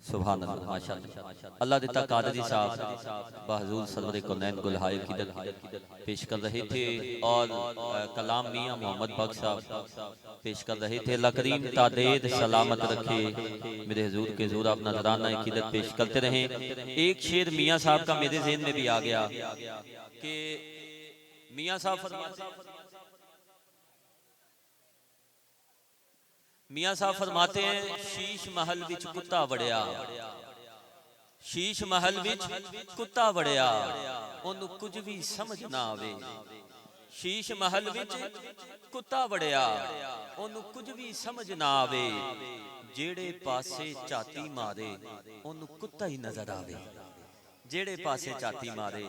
सुभान अल्लाह माशाअल्लाह। अल्लाह देता कादरी साहब बहजूर सरवर कौनैन गुलहाय की पेश कर रहे थे और कलाम मियाँ मोहम्मद बख्श साहब पेश कर रहे थे। अल्लाह करीम तादेद सलामत रखे मेरे हुजूर के हुजूर आप नजराना अकीदत पेश करते रहें। एक शेर मियाँ साहब का मेरे ज़हन में भी आ गया कि मियाँ साहब फरमाते हैं शीश महल विच कुत्ता वड़िया, शीश महल विच कुत्ता वड़िया ओनू कुछ भी समझ ना आवे। शीश महल विच कुत्ता वड़िया ओनू कुछ भी समझ ना आवे। जेड़े पासे झाती मारे ओनू कुत्ता ही नजर आवे। जेड़े पासे झाती मारे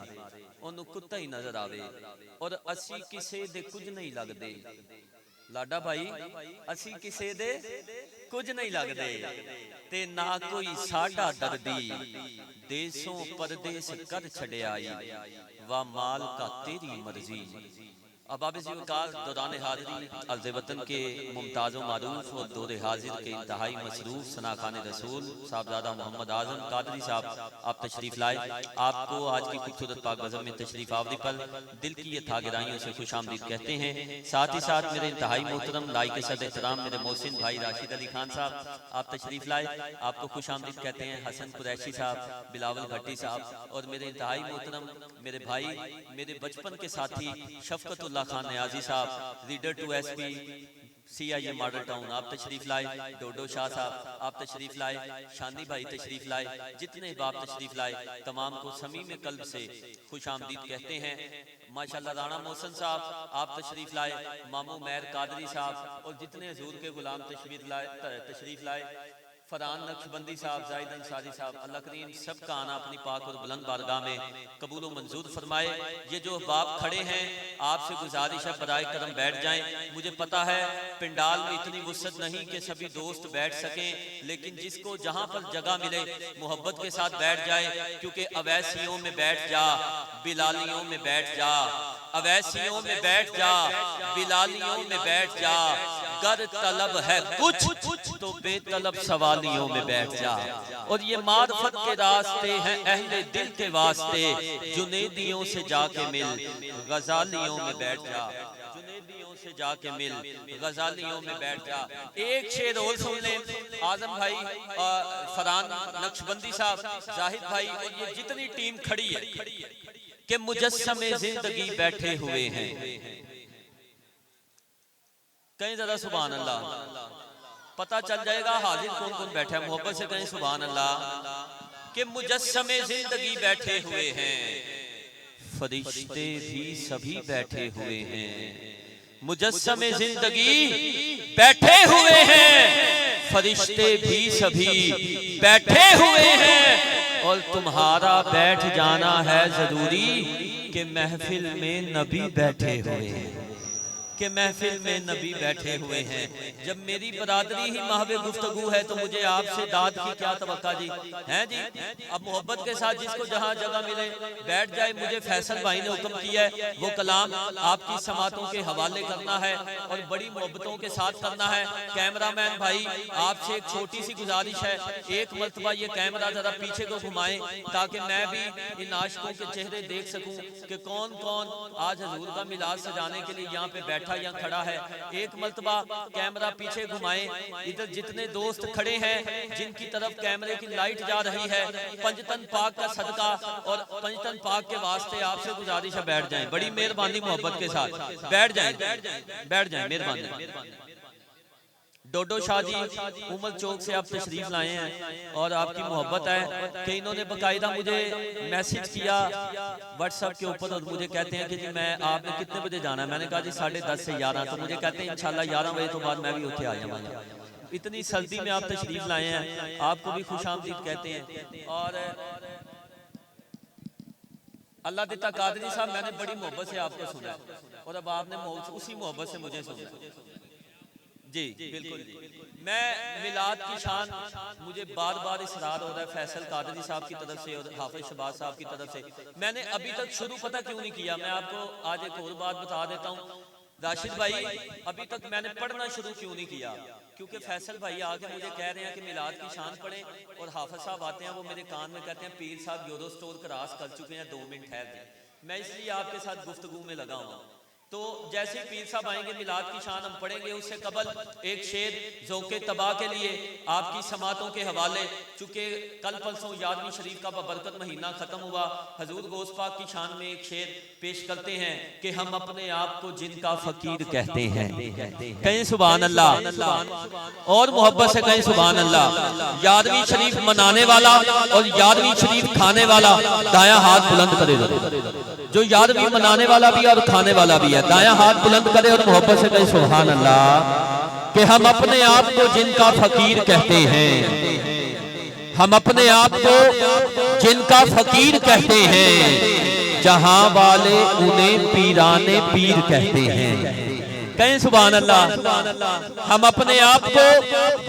ओनू कुत्ता ही नजर आवे। और असी किसे दे कुछ नहीं लगदे लाडा भाई, असी किसे दे कुछ नहीं लगदे ते ना कोई साडा दर्दी। देशों परदेश कर छड़ियाई वा माल का तेरी मर्जी। अब आप इसी दौरान हाजिरी अर्ज़ वतन के मुमताज़ मारूफ और दौरे हाजिर के इंतहाई मसरूफ सना खान रसूल साहबजादा मोहम्मद आजम कादरी साहब आप तशरीफ़ लाए। आपको आज की खूबसूरत पाक गज़ल में तशरीफ़ आवरी पर दिल की ये था गहराइयों से खुश आमदीद कहते हैं। साथ ही साथ मेरे इंतहाई मोहतरम लाइक सद एहतराम मेरे मोहसिन भाई राशिद अली खान साहब आप तशरीफ़ लाए, आपको खुश आमदीद कहते हैं। हसन कुरैशी साहब, बिलावल भट्टी साहब और मेरे इंतहाई मोहतरम मेरे भाई मेरे बचपन के साथी शफकत खान न्याजी साहब reader to SP CIA Model Town आप तशरीफ लाए। डोडो शाह साहब आप तशरीफ लाए। शानी भाई तशरीफ लाए। जितने बाप तशरीफ लाए तमाम को समीम कल्ब से खुश आमदीद कहते हैं। माशाल्लाह राणा मोहसन साहब आप तशरीफ लाए। मामू मैर कादरी साहब और जितने हजूर के गुलाम तशरीफ लाए। फरहान नक्शबंदी साहब, जाहिद अंसारी साहब, अल्लाह करीम सबका आना अपनी पाक और बुलंद बारगाह में कबूल मंजूर फरमाए। ये जो बाप खड़े हैं आपसे गुजारिश है बराए करम बैठ जाएं। मुझे पता है पिंडाल में इतनी वुसअत नहीं कि सभी दोस्त बैठ सकें, लेकिन जिसको जहां पर जगह मिले मोहब्बत के साथ बैठ जाए। क्योंकि अवैसियों में बैठ जा बिलालियों में बैठ जा, अवैसियों में बैठ जा बिलालियों में बैठ जा। गर तलब है कुछ तो बेतलब सवालियों में बैठ जा। और ये मार्फत के रास्ते हैं अहले दिल के वास्ते। जुनेदियों से जाके मिल गजालियों में बैठ जा, जुनेदियों से जाके मिल गजालियों में बैठ जा। एक शेर और सुन लें आजम भाई, फरहान नक्शबंदी साहब, जाहिद भाई और ये जितनी टीम खड़ी है कि मुजस्समे जिंदगी बैठे हुए हैं। कहीं जरा सुभान अल्लाह, पता चल जाएगा हाजिर कौन कौन बैठा है। मोहब्बत से कहीं सुभान अल्लाह कि मुजस्समे जिंदगी बैठे हुए हैं, फरिश्ते भी सभी बैठे हुए हैं। मुजस्समे जिंदगी बैठे हुए हैं, फरिश्ते भी सभी बैठे हुए हैं। और तुम्हारा बैठ जाना है जरूरी कि महफिल में नबी बैठे हुए हैं, कि महफिल में नबी बैठे हुए हैं। जब मेरी बरादरी ही महवे गुफ्तगू है तो मुझे आपसे दाद की क्या तवक्का जी है जी। अब मोहब्बत के साथ जिसको जहां जगह मिले बैठ जाए। मुझे फैसल भाई ने हुक्म किया है वो कलाम आपकी समातों के हवाले करना है और बड़ी मोहब्बतों के साथ करना है। कैमरामैन भाई आपसे एक छोटी सी गुजारिश है, एक मरतबा ये कैमरा जरा पीछे को घुमाएं ताकि मैं भी इन आशिकों के चेहरे देख सकूं कि कौन कौन आज हजूर का मिलाद सजाने के लिए यहाँ पे बैठा या खड़ा है। एक मर्तबा कैमरा पीछे घुमाएं, इधर जितने दोस्त खड़े हैं जिनकी तरफ कैमरे की लाइट जा रही है, पंजतन पाक का सदका और पंजतन पाक के वास्ते आपसे गुजारिश है बैठ जाएं। बड़ी मेहरबानी मोहब्बत के साथ बैठ जाएं, बैठ जाएं मेहरबानी। डोडो शाह जी उमर चौक से आप तशरीफ लाए हैं और आपकी मोहब्बत है कि इन्होंने बकायदा मुझे मैसेज किया व्हाट्सएप के ऊपर और मुझे कहते हैं कि जी मैं आपने कितने बजे जाना है। मैंने कहा जी 10:30 से 11। तो मुझे कहते हैं इंशाल्लाह 11 बजे तो बाद मैं भी उठे आ जाऊंगा। इतनी सर्दी में आप तशरीफ लाए हैं, आपको भी खुश आमदीद कहते हैं। और अल्लाह देता कादरी साहब मैंने बड़ी मोहब्बत से आपको सुना और अब आपने उसी मोहब्बत से मुझे सुना जी। बिल्कुल मैं मिलाद की शान मुझे बार बार इसरार हो रहा है फैसल कादरी साहब की तरफ से और हाफिज शहबाज साहब की तरफ से। मैंने अभी तक शुरू पता क्यों नहीं किया, मैं आपको आज एक और बात बता देता हूँ राशिद भाई, अभी तक मैंने पढ़ना शुरू क्यों नहीं किया। क्योंकि फैसल भाई आके मुझे कह रहे हैं कि मिलाद की शान पढ़ें और हाफिज साहब आते हैं, वो मेरे कान में कहते हैं पीर साहब यूरो स्टोर क्रॉस कर चुके हैं, 2 मिनट ठहर दें। मैं इसलिए आपके साथ गुफ्तगू में लगा हूँ। तो जैसे ही पीर साहब आएंगे मिलाद की शान हम पढ़ेंगे, उससे कबल एक शेर ज़ौक़े तबा के लिए आपकी समातों के हवाले, चूँकि कल परसों यादवीं शरीफ का बरकत महीना ख़त्म हुआ, हजूर गौस पाक की शान में एक शेर पेश करते हैं कि हम अपने आप को जिनका फ़कीर कहते हैं, कहें सुभान अल्लाह, और मोहब्बत से कहें सुभान अल्लाह। यादवीं शरीफ मनाने वाला और यादवीं शरीफ खाने वाला दायां हाथ बुलंद करे, जो यादवीं मनाने वाला भी है और खाने वाला भी है, दायां हाथ बुलंद करे और मोहब्बत से कहे सुभान अल्लाह। कि हम अपने आप को जिनका फकीर कहते हैं, हम अपने आप को जिनका फकीर कहते हैं, जहां वाले उन्हें पीराने पीर कहते हैं, कहें सुभान अल्लाह। हम अपने आप को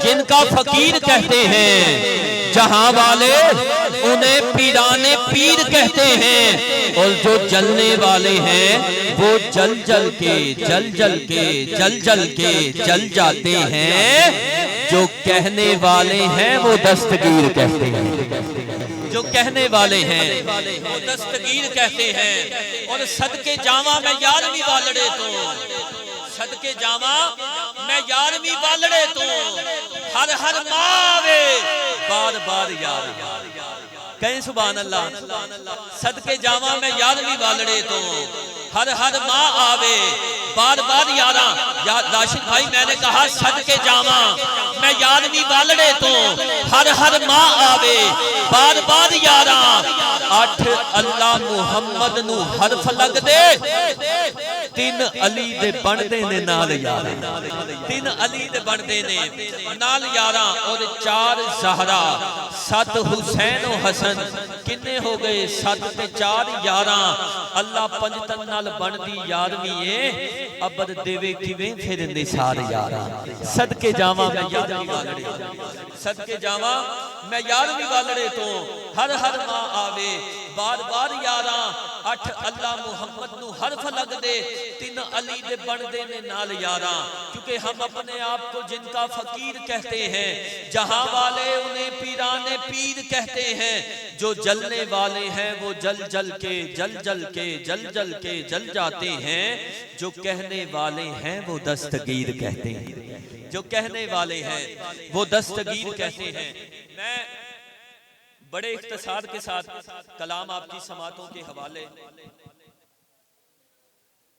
जिनका फकीर कहते हैं, जहां वाले उन्हें पीराने पीर कहते हैं, और जो जलने वाले हैं वो जल जल के जल जल के जल जल के जल जाते हैं, जो कहने वाले हैं वो दस्तगीर कहते हैं, जो कहने वाले हैं वो दस्तगीर कहते हैं। और सदके जावा मैं यारवीं वालड़े तो, सदके जावा मैं यारवीं वालड़े तो, हर हर मावे बार बार यार, कहें सुभान अल्लाह। सदके जावा मैं यारवीं वालड़े तो, हर हर माँ आवे बार बार यारा। राशिद भाई मैंने कहा सदके जावा मैं यारवीं वालड़े तो, हर हर माँ आवे बार बार यारा। 8 अल्लाह मुहम्मद नू हरफ लग दे, 3 अली दे बनदे ने नाल यारा, 3 अली दे बनदे ने नाल यारा। और 4 ज़हरा, 7 हुसैन और हसन, किन्ने हो गए 7 ते 4 11। अल्लाह पंजतन नाल बनदी यारवीं ए, अबद देवे किवें फिर निसार यारा। सदके जावा मैं यारवीं वालड़े, सदके जावा मैं यारवीं वालड़े तो, हर हर माँ आवे बार बार यारा। 8 अल्लाह मुहम्मद नू हरफ लग दे, 3 अली दे बनदे ने नाल यारा। क्योंकि हम अपने आप को जिनका फकीर कहते हैं, जहां वाले उन्हें पीराने पीर कहते हैं, जो जलने वाले हैं वो जल जल के जल जल के जल जल के जल जाते हैं, जो कहने वाले हैं वो दस्तगीर कहते हैं, जो कहने वाले हैं वो दस्तगीर कहते हैं। मैं बड़े इख्तिसार के साथ कलाम आपकी समातों के हवाले,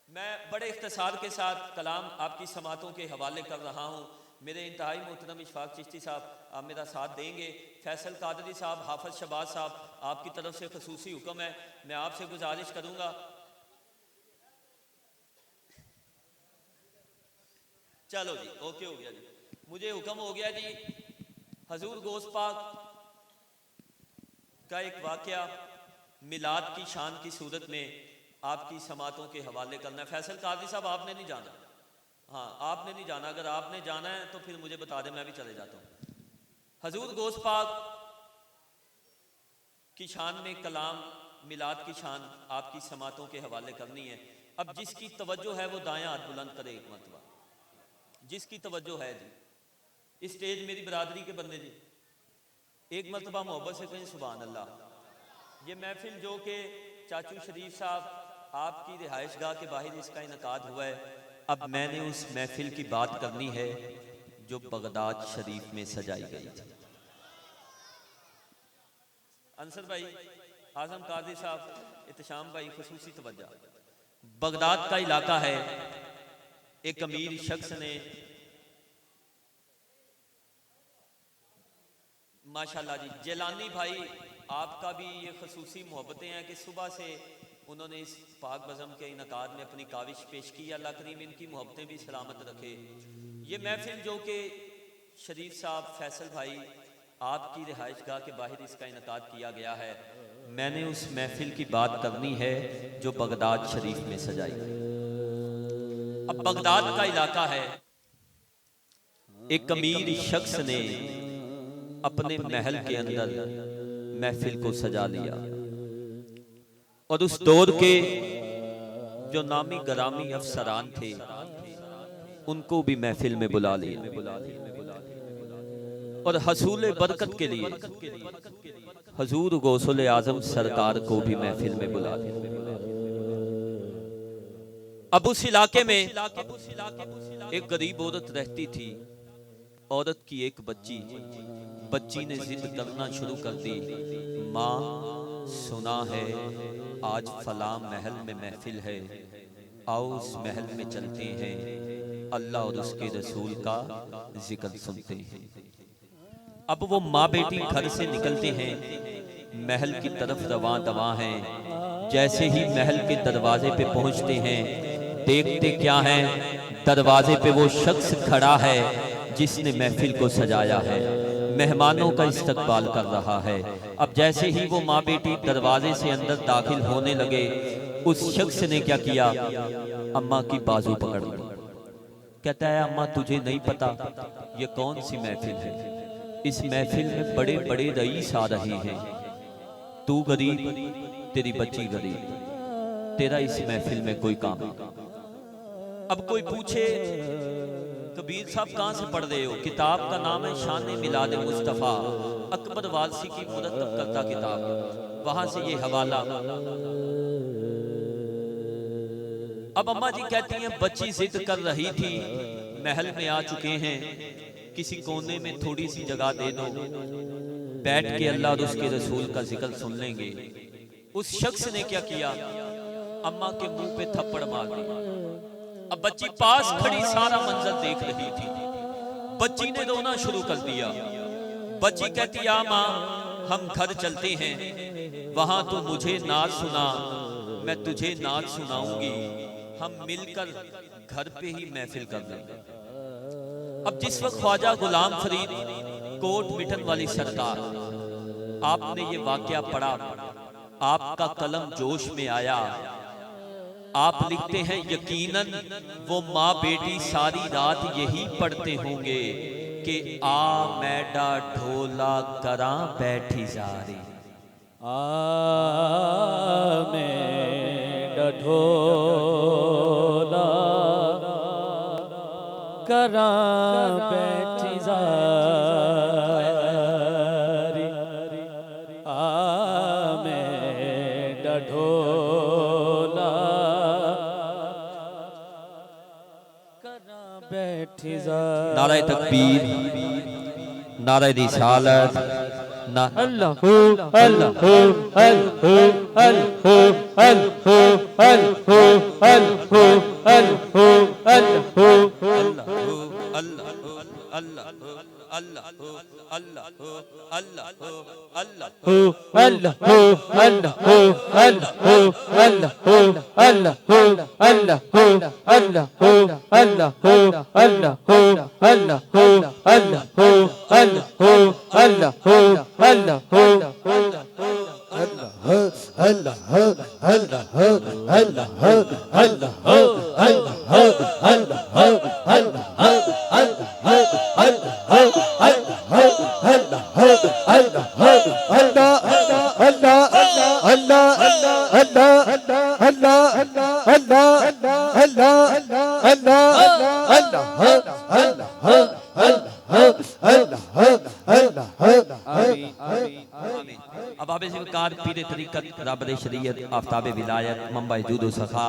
मैं बड़े इख्तिसार के साथ कलाम आपकी समातों के हवाले कर रहा हूँ। मेरे इंतहाई मोहतरम इशफाक चिश्ती साहब आप मेरा साथ देंगे, फैसल कादरी साहब, हाफिज शहबाज साहब, आपकी तरफ से खसूसी हुक्म है। मैं आपसे गुजारिश करूँगा, चलो जी ओके हो गया जी, मुझे हुक्म हो गया जी। हजूर गौस पाक का एक वाक़या मिलाद की शान की सूरत में आपकी समातों के हवाले करना है। फैसल कादरी साहब आपने नहीं जाना, हाँ आपने नहीं जाना, अगर आपने जाना है तो फिर मुझे बता दें, मैं भी चले जाता हूँ। हजूर गौस पाक की शान में कलाम मिलाद की शान आपकी समातों के हवाले करनी है। अब जिसकी तवज्जो है वो दायां हाथ बुलंद करे एक मरतबा, जिसकी तवज्जो है जी। इस स्टेज मेरी बरादरी के बंदे जी, एक मरतबा मोहब्बत से कहें सुभान अल्लाह। ये महफिल जो कि चाचू शरीफ साहब आपकी रिहाइश गाह के बाहर इसका इनकाद हुआ है, अब मैंने उस महफिल की बात करनी है जो बगदाद शरीफ में सजाई गई थी। अंसर भाई, आजम कादी साहब, इत्शाम भाई, खुसूसी तवज्जो। बगदाद का इलाका है, एक अमीर शख्स ने माशाल्लाह जी, जेलानी भाई आपका भी ये खसूसी मोहब्बतें हैं कि सुबह से उन्होंने इस पाक बज़म के इनकाद में अपनी काविश पेश की। अल्लाह करीम इनकी मोहब्बतें भी सलामत रखे। ये महफिल जो कि शरीफ साहब फैसल भाई आपकी रिहाइश गाह के बाहर इसका इनकाद किया गया है, मैंने उस महफिल की बात करनी है जो बगदाद शरीफ में सजाई। अब बगदाद का इलाका है, एक अमीर शख्स ने अपने महल के अंदर महफिल को सजा लिया और उस दौर के जो नामी गरामी अफसरान थे उनको भी महफिल में बुला लिया। और हसूल बरकत के लिए हजूर गौसुल आजम सरकार को भी महफिल में बुला दिया। अब उस इलाके में एक गरीब औरत रहती थी। औरत की एक बच्ची ने जिद करना शुरू कर दी, माँ सुना है आज फला महल में महफिल है, आओ उस महल में चलते हैं, अल्लाह और उसके रसूल का जिक्र सुनते हैं। अब वो माँ बेटी घर से निकलते हैं, महल की तरफ रवां दवां हैं। जैसे ही महल के दरवाजे पे पहुंचते हैं, देखते क्या है, दरवाजे पे वो शख्स खड़ा है जिसने महफिल को सजाया है, मेहमानों का इस्तकबाल कर रहा है। अब जैसे ही वो माँ बेटी दरवाजे से अंदर दाखिल होने लगे, उस शख्स ने क्या किया, अम्मा की बाजू पकड़ ली। कहता है, अम्मा तुझे नहीं पता ये कौन सी महफिल है? इस महफिल में बड़े बड़े रईस आ रहे हैं, तू गरीब, तेरी बच्ची गरीब, तेरा इस महफिल में कोई काम नहीं। अब कोई पूछे, कबीर साहब कहां से पढ़ रहे हो? किताब का नाम है शान मिलाद मुस्तफा, अकबर वालसी की मुरत्तब करता किताब, वहां से ये हवाला। अब अम्मा जी कहती हैं, बच्ची जिद कर रही थी, महल में आ चुके हैं, किसी कोने में थोड़ी सी जगह दे दो, बैठ के अल्लाह और उसके रसूल का जिक्र सुन लेंगे। उस शख्स ने क्या किया, अम्मा के मुंह पे थप्पड़ मार दिया। अब बच्ची पास खड़ी सारा मंजर देख रही थी। बच्ची ने रोना शुरू कर दिया। बच्ची कहती, आ माँ हम घर चलते हैं, वहां तो मुझे नाच सुना, मैं तुझे नाच सुनाऊंगी, हम मिलकर घर पे ही महफिल कर लेंगे। अब जिस वक्त ख्वाजा गुलाम फरीद कोट मिटन वाली सरकार, आपने ये वाकया पढ़ा, आपका कलम जोश में आया। आप लिखते हैं, यकीनन वो माँ बेटी सारी रात यही पढ़ते होंगे कि आ मैडा ढोला करा बैठी जारी, आ मैडा ढोला करा बैठी जारी, आ मैडा ढोला बैठी जारी। नारे तकबीर, नारे रिसालत, ना अल्लाहु अल्लाहु अल्लाहु अल्लाहु अल्लाहु अल्लाहु अल्लाहु अल्लाहु अल्लाहु अब आप कार पीर तरीकत राबद शरीयत आफ्ताब विलायत मंबा जूदो सखा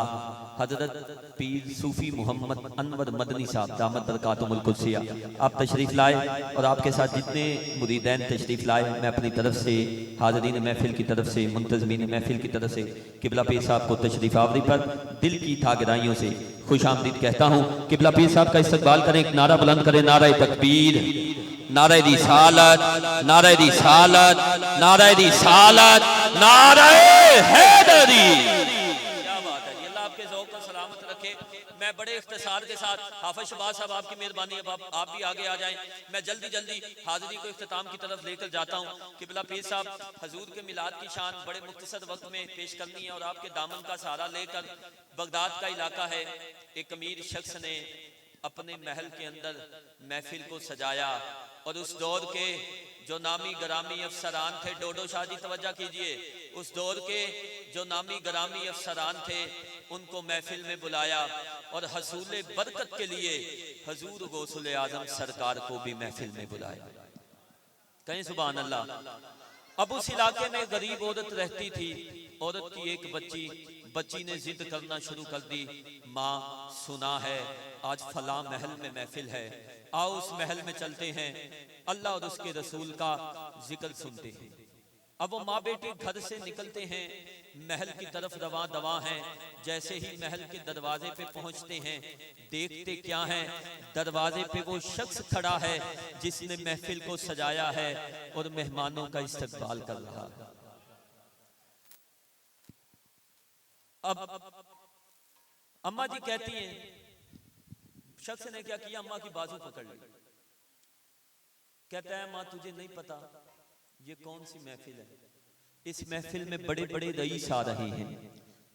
हजरत पीर सूफी मोहम्मद अनवर मदनी साहब दामद बरकातुहुल कुदसिया आप तशरीफ लाए, और आपके साथ जितने मुरीदैन तशरीफ लाए, मैं अपनी तरफ से हाज़रीन महफिल की तरफ से, मुंतज़मीन महफिल की तरफ से किबला पीर साहब को तशरीफ आवरी पर दिल की थागदाइयों से खुश आमदीद कहता हूँ। किबला पीर साहब का इस्तकबाल करें, एक नारा बुलंद करें, नारा तकबीर, नारे रिसालत, नारे रिसालत, नारे रिसालत, नारे हैदरी। क्या बात है, अल्लाह आपके ज़ौक़ को सलामत रखे। मैं बड़े इख्तिसार के साथ, हाफ़िज़ शहबाज साहब आपकी मेहरबानी, अब आप भी आगे आ जाएं। मैं जल्दी जल्दी हाज़िरी को इख्तिताम की तरफ लेकर जाता हूँ। किबला पीर साहब हजूर के मिलाद की शान बड़े मुख्तसर वक्त में पेश करनी है, और आपके दामन का सहारा लेकर, बगदाद का इलाका है, एक अमीर शख्स ने अपने महल के अंदर महफिल को सजाया, और उस दौर के जो नामी गरामी अफसरान थे, डोडो शाह जी तवज्जो कीजिए, उस दौर के जो नामी गरामी अफसरान थे उनको महफिल में बुलाया, और हसूल बरकत के लिए हजूर गौसुल आजम सरकार को भी महफिल में बुलाया। कहीं सुभान अल्लाह। अब उस इलाके में गरीब औरत रहती थी। औरत की एक बच्ची ने जिद करना शुरू कर दी, माँ सुना है आज फला महल में महफिल है, आओ उस महल में चलते हैं, अल्लाह और उसके रसूल का जिक्र सुनते हैं। अब वो माँ बेटी घर से निकलते हैं, महल की तरफ रवां हैं। जैसे ही महल के दरवाजे पे पहुंचते हैं, देखते क्या है, दरवाजे पे वो शख्स खड़ा है जिसने महफिल को सजाया है और मेहमानों का इस्तकबाल कर रहा है। अब अम्मा जी कहती हैं, शख्स ने क्या किया, अम्मा की बाजू पकड़ ली। कहता है, माँ तुझे नहीं पता ये कौन सी महफिल है? इस महफिल में बड़े बड़े रईस आ रहे हैं,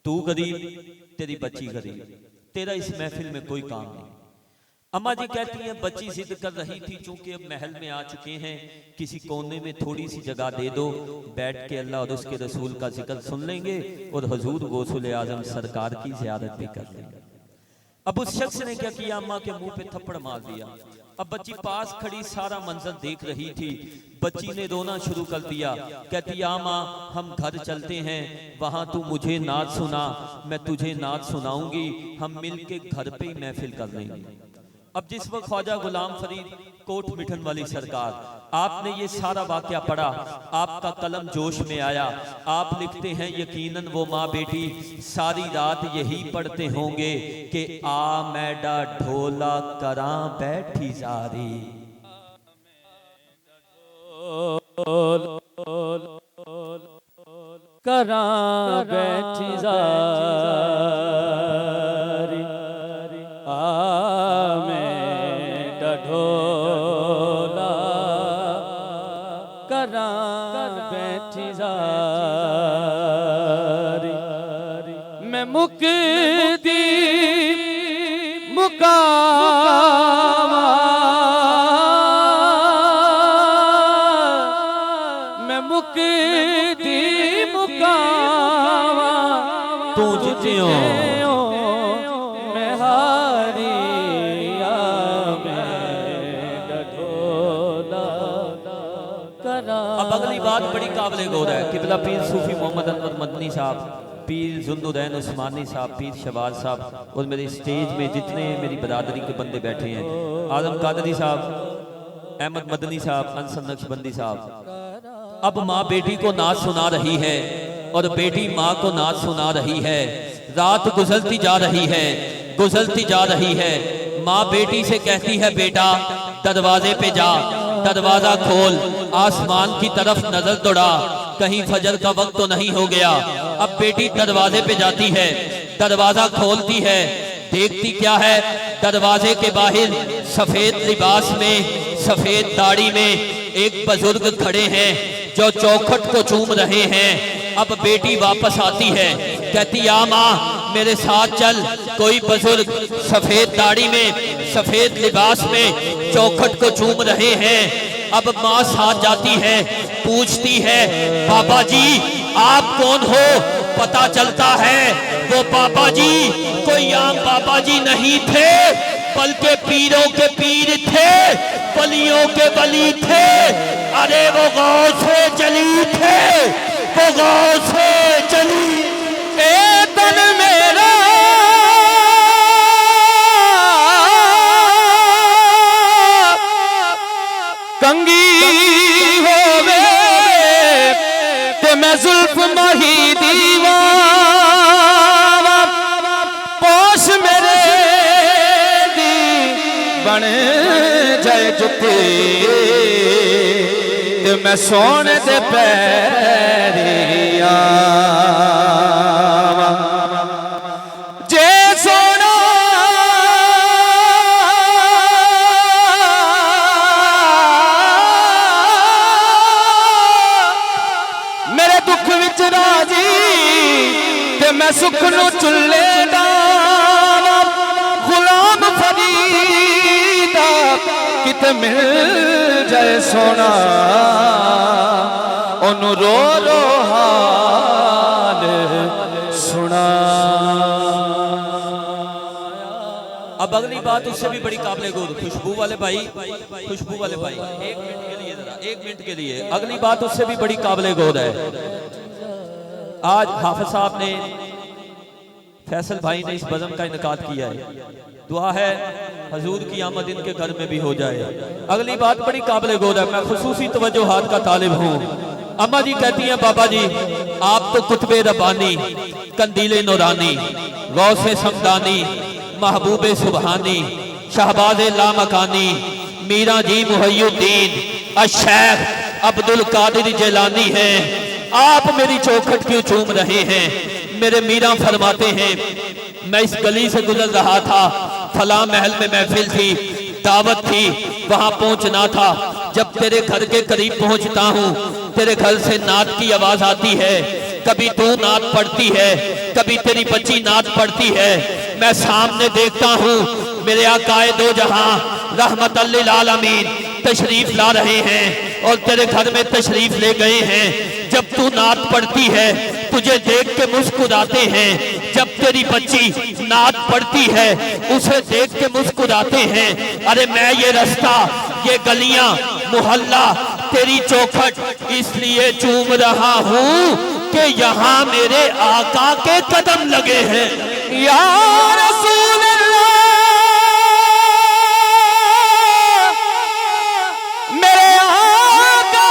तू गरीब, तेरी बच्ची गरीब, तेरा इस महफिल में कोई काम नहीं। अम्मा जी कहती है, बच्ची जिद कर रही थी, चूंकि अब महल में आ चुके हैं, किसी कोने में थोड़ी सी जगह दे दो, बैठ के अल्लाह और उसके रसूल का जिक्र सुन लेंगे और हुजूर गौसुल आजम सरकार की ज़ियारत भी कर लेंगे। अब उस शख्स ने क्या किया, अम्मा के मुंह पे थप्पड़ मार दिया। अब बच्ची पास खड़ी सारा मंजर देख रही थी। बच्ची ने रोना शुरू कर दिया, कहती, आ माँ हम घर चलते हैं, वहां तू मुझे नात सुना, मैं तुझे नात सुनाऊंगी, हम मिलके घर पे ही महफिल कर लेंगे। अब जिस वक्त ख्वाजा गुलाम फरीद कोट मिठन वाली सरकार, आपने ये सारा वाकया पढ़ा, आपका कलम जोश में आया। आप लिखते हैं, यकीनन वो माँ बेटी सारी रात यही पढ़ते होंगे कि आ मैडा ढोला करा बैठी जारी, करा बैठी जारी, ढोला करा बैठी जारी, मैं मुकदी मुकावा, मैं मुकदी मुकावा, तू जितियो मैं हारी। अब अगली बात बड़ी काबिल गौर है। किबला पीर सूफी मोहम्मद अनवर मदनी साहब, पीर जुन्नुरैन उस्मानी साहब, पीर शबाज साहब और मेरे स्टेज में जितने मेरी बरादरी के बंदे बैठे हैं, आजम कादरी साहब, अहमद मदनी साहब, अंसर नक्शबंदी साहब। अब माँ बेटी को नात सुना रही है और बेटी माँ को नात सुना रही है। रात गुजरती जा रही है, गुजरती जा रही है। माँ बेटी से कहती है, बेटा दरवाजे पे जा, दरवाजा खोल, आसमान की तरफ नजर दौड़ा, कहीं फजर का वक्त तो नहीं हो गया। अब बेटी दरवाजे पे जाती है, दरवाजा खोलती है, देखती क्या है, दरवाजे के बाहर सफेद लिबास में, सफेद दाढ़ी में एक बुजुर्ग खड़े हैं जो चौखट को चूम रहे हैं। अब बेटी वापस आती है, कहती, आ माँ मेरे साथ चल, कोई बुजुर्ग सफेद दाढ़ी में, सफेद लिबास में चौखट को चूम रहे हैं। अब माँ साथ जाती है, पूछती है, बाबा जी आप कौन हो? पता चलता है वो बाबा जी कोई आम बाबा जी नहीं थे, बल्कि पीरों के पीर थे, वलियों के वली थे। अरे वो गौसे जली थे, वो गौसे जली। ए तन मेरा कंगी होवे ते मैं जुल्फ मही दीवार, पोश मेरे दी बन जाए जुत्ते ते मैं सोने दे पैरिया। जे सोना मेरे दुख विच राजी ते मैं सुख नू चुल्ले दा, गुलाम फरीदा किते मिल जाए सोना, ओनू रो रो हाल सुना। अब अब अगली बात उससे भी बड़ी काबिल गौर, खुशबू वाले भाई, खुशबू वाले भाई, 1 मिनट के लिए, जरा 1 मिनट के लिए, अगली बात उससे भी बड़ी काबिल गौर है। आज हाफिज साहब ने, फैसल भाई ने इस बज़म का इनकाद किया है। दुआ है हजूर की आमद इनके घर में भी हो जाए। अगली बात बड़ी काबिल गौर है, मैं खुसूसी तवज्जुहात का तालिब हूँ। अम्मा जी कहती हैं बाबा जी आप तो कुतबे रब्बानी, कंदीले नूरानी, गौसे समदानी, महबूबे सुबहानी, शहबाज़े लामकानी, मीरा जी मुहय्युद्दीन, अशैख अब्दुल कादिर जिलानी हैं। आप मेरी चौखट क्यों चूम रहे हैं? मेरे मीरा फरमाते हैं मैं इस गली से गुजर रहा था, फला महल में महफिल थी, दावत थी, वहां पहुंचना था। जब तेरे घर के करीब पहुंचता हूं, तेरे घर से नात की आवाज आती है, कभी तू नात पढ़ती है, कभी तेरी बच्ची नात पढ़ती है। मैं सामने देखता हूं मेरे आकाए दो जहां रहमतल लिल आलमीन तशरीफ ला रहे हैं और तेरे घर में तशरीफ ले गए हैं। जब तू नात पढ़ती है तुझे देख के मुस्कुराते हैं, जब तेरी बच्ची नात पढ़ती है उसे देख के मुस्कुराते हैं। अरे मैं ये रास्ता, ये गलियां, मोहल्ला, तेरी चौखट इसलिए चूम रहा हूं कि यहाँ मेरे आका के कदम लगे हैं। या रसूल अल्लाह, मेरे आका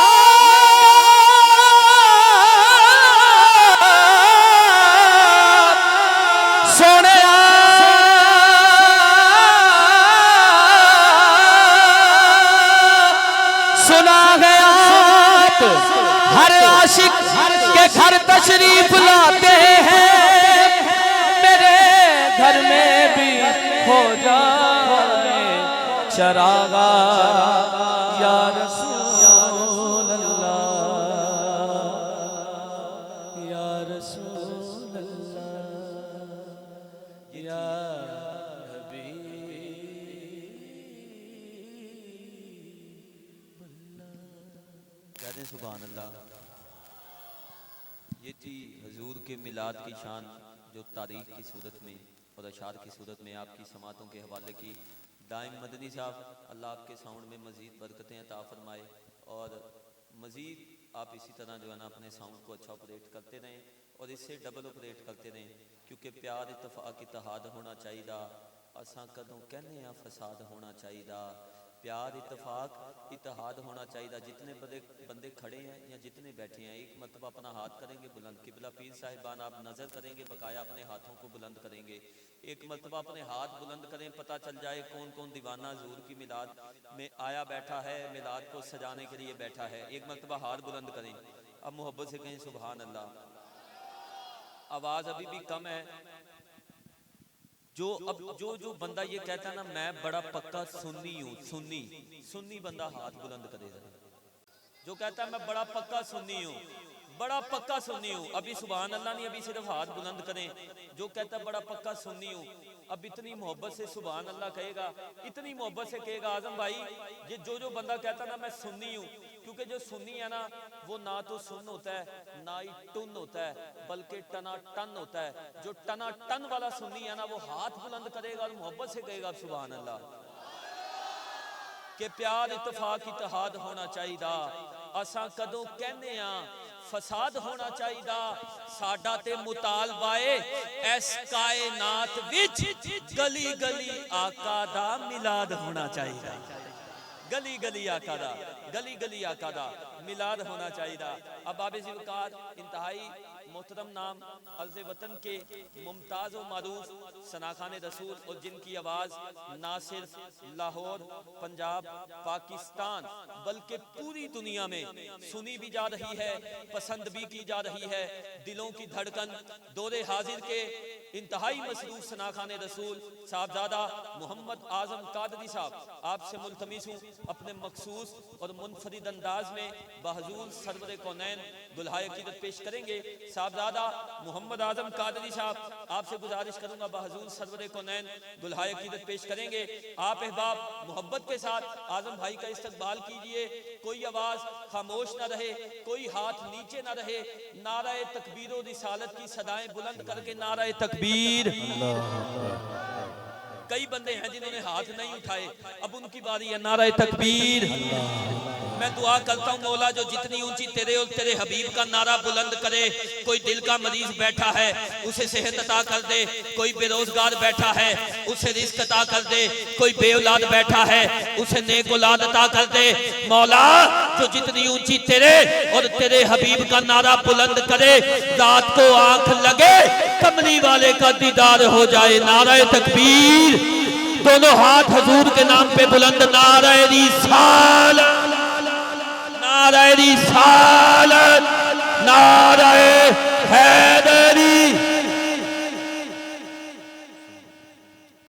सोने सुना गया हर आशिक के घर तशरीफ लाते हैं, मेरे घर में भी हो जाए चरागा या रसूल अल्लाह, या रसूल अल्लाह, या हबीब अल्लाह। कहते हैं सुभान अल्लाह। ये थी हजूर के मिलाद की शान, जो तारीख की सूरत में और अशार की सूरत में आपकी समातों के हवाले की। दाइम मदनी साहब अल्लाह आपके साउंड में मज़ीद बरकतें अता फरमाए और मज़ीद आप इसी तरह जो है ना अपने साउंड को अच्छा ऑपरेट करते रहें और इससे डबल ऑपरेट करते रहें, क्योंकि प्यार इत्तफाक इत्तेहाद होना चाहिए। असां कदों कहने आ फसाद होना चाहिए। प्यार इत्तफाक इत्तेहाद होना चाहिए। जितने बंदे खड़े हैं या जितने बैठे हैं, एक मतलब अपना हाथ करेंगे बुलंद, किबला पीर साहिबान आप नजर करेंगे, बकाया अपने हाथों को बुलंद करेंगे। एक मतलब अपने हाथ बुलंद करें, पता चल जाए कौन कौन दीवाना हजूर की मिलाद में आया बैठा है, मिलाद को सजाने के लिए बैठा है। एक मतलब हाथ बुलंद करें। अब मोहब्बत से कहें सुभान अल्लाह। आवाज अभी भी कम है। जो बंदा ये कहता है ना मैं बड़ा पक्का सुन्नी हूँ, सुन्नी बंदा हाथ बुलंद करेगा। जो कहता है मैं बड़ा पक्का सुन्नी हूँ, बड़ा पक्का सुन्नी हूँ, अभी सुभान अल्लाह नहीं, अभी सिर्फ हाथ बुलंद करें। जो कहता है बड़ा पक्का सुन्नी हूँ, अब इतनी मोहब्बत से सुभान अल्लाह कहेगा, इतनी मोहब्बत से कहेगा आजम भाई। ये जो बंदा कहता ना मैं सुन्नी हूँ, क्योंकि जो सुन्नी है ना वो ना तो सुन होता है ना ही टुन होता है, बल्कि टना टन होता है। जो टना टन वाला सुन्नी है ना वो हाथ बुलंद करेगा और मोहब्बत से कहेगा सुभान अल्लाह। कि प्यार इत्तफाक इत्तेहाद होना चाहिए। असां कदों कहने आ फसाद होना चाहिए। साडा ते मुतालबा है इस कायनात विच गली गली आका दा मिलाद होना चाहिए। गली गली आका दा, गली गली आका दा मिलाद होना चाहिए। अब बाबे ज़िवकार इंतहाई मोहतरम नाम अर्ज़ वतन के मुमताज़ व मारूफ सनाखान रसूल, और जिनकी आवाज़ ना सिर्फ लाहौर, पंजाब, पाकिस्तान बल्कि पूरी दुनिया में सुनी भी जा रही है, पसंद भी की जा रही है। दिलों की धड़कन दौरे हाजिर के इंतहाई मसरूफ सनाखान रसूल साहबजादा मोहम्मद आजम कादरी साहब, आपसे मुल्तमिस हूँ अपने मखसूस और मुनफरिद अंदाज में बहजूर सरवर कौनैन दुल्हाए अकीदत पेश करेंगे। साहबजादा मोहम्मद आजम कादरी साहब, आपसे गुजारिश करूंगा बहजूर सरवर कौनैन दुल्हाए अकीदत पेश करेंगे। आप अहबाब मोहब्बत के साथ आजम भाई का इस्तकबाल कीजिए। कोई आवाज खामोश ना रहे, कोई हाथ नीचे ना रहे। नाराए तकबीर और रिसालत की सदाएं बुलंद करके नाराए तकबीर कई बंदे हैं जिन्होंने हाथ नहीं उठाए, अब उनकी बारी है। नारा तकबीर। मैं दुआ करता हूँ मौला जो जितनी ऊंची तेरे और तेरे हबीब का नारा बुलंद करे। कोई दिल का मरीज बैठा है उसे सेहत अता कर दे, कोई बेरोजगार बैठा है उसे रिस्क अता कर दे, कोई बेऔलाद बैठा है उसे नेक औलाद अता कर दे। मौला जो जितनी ऊंची तेरे और तेरे हबीब का नारा बुलंद करे, रात को आंख लगे कमली वाले का दीदार हो जाए। नारा तकबीर। दोनों हाथ हजूर के नाम पे बुलंद। नारा रिसालत, नारा रिसालत, नारा है